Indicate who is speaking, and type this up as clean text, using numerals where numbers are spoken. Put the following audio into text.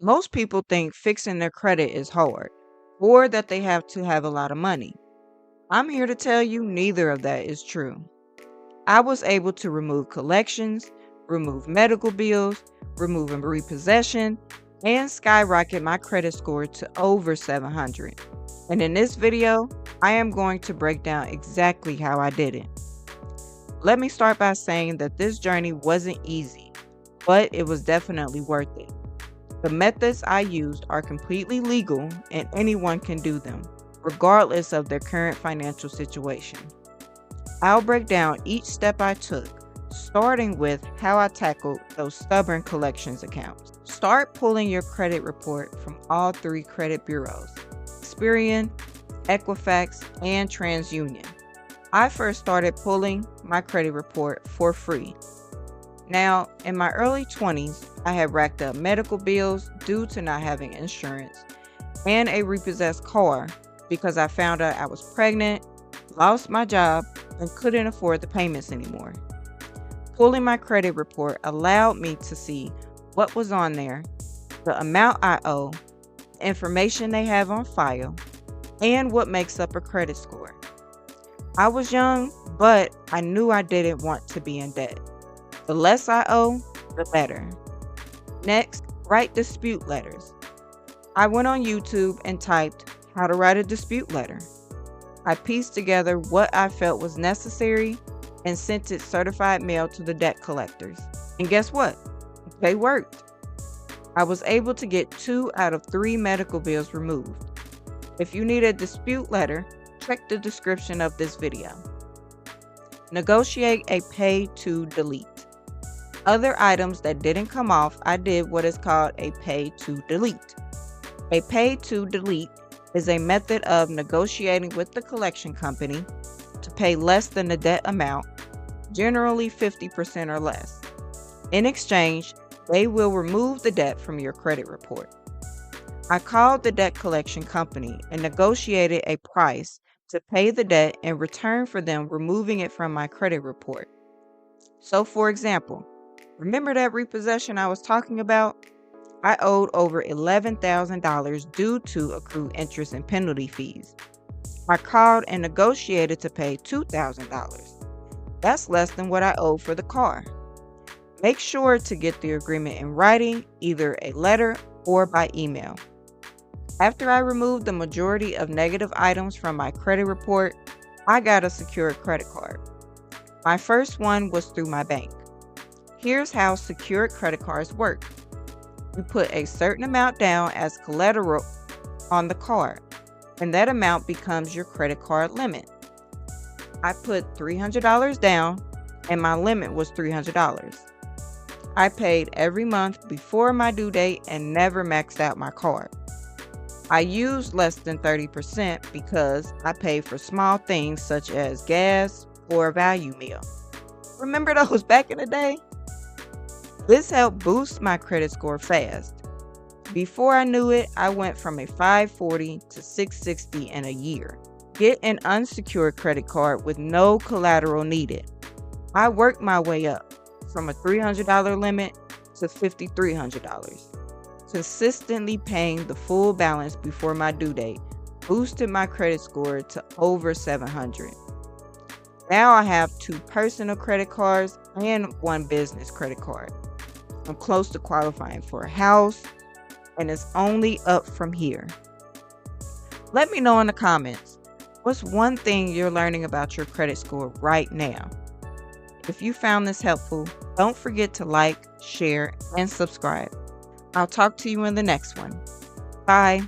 Speaker 1: Most people think fixing their credit is hard or that they have to have a lot of money. I'm here to tell you neither of that is true. I was able to remove collections, remove medical bills, remove a repossession, and skyrocket my credit score to over 700. And in this video, I am going to break down exactly how I did it. Let me start by saying that this journey wasn't easy, but it was definitely worth it. The methods I used are completely legal and anyone can do them, regardless of their current financial situation. I'll break down each step I took, starting with how I tackled those stubborn collections accounts. Start pulling your credit report from all three credit bureaus: Experian, Equifax, and TransUnion. I first started pulling my credit report for free. Now, in my early 20s, I had racked up medical bills due to not having insurance and a repossessed car because I found out I was pregnant, lost my job, and couldn't afford the payments anymore. Pulling my credit report allowed me to see what was on there, the amount I owe, the information they have on file, and what makes up a credit score. I was young, but I knew I didn't want to be in debt. The less I owe, the better. Next, write dispute letters. I went on YouTube and typed how to write a dispute letter. I pieced together what I felt was necessary and sent it certified mail to the debt collectors. And guess what? They worked. I was able to get 2 out of 3 medical bills removed. If you need a dispute letter, check the description of this video. Negotiate a pay to delete. Other items that didn't come off, I did what is called a pay to delete. A pay to delete is a method of negotiating with the collection company to pay less than the debt amount, generally 50% or less. In exchange, they will remove the debt from your credit report. I called the debt collection company and negotiated a price to pay the debt in return for them removing it from my credit report. So, for example, remember that repossession I was talking about? I owed over $11,000 due to accrued interest and penalty fees. I called and negotiated to pay $2,000. That's less than what I owed for the car. Make sure to get the agreement in writing, either a letter or by email. After I removed the majority of negative items from my credit report, I got a secured credit card. My first one was through my bank. Here's how secured credit cards work. You put a certain amount down as collateral on the card, and that amount becomes your credit card limit. I put $300 down, and my limit was $300. I paid every month before my due date and never maxed out my card. I used less than 30% because I paid for small things such as gas or a value meal. Remember those back in the day? This helped boost my credit score fast. Before I knew it, I went from a 540 to 660 in a year. Get an unsecured credit card with no collateral needed. I worked my way up from a $300 limit to $5,300. Consistently paying the full balance before my due date boosted my credit score to over 700. Now I have 2 personal credit cards and 1 business credit card. I'm close to qualifying for a house, and it's only up from here. Let me know in the comments, what's one thing you're learning about your credit score right now? If you found this helpful, don't forget to like, share, and subscribe. I'll talk to you in the next one. Bye.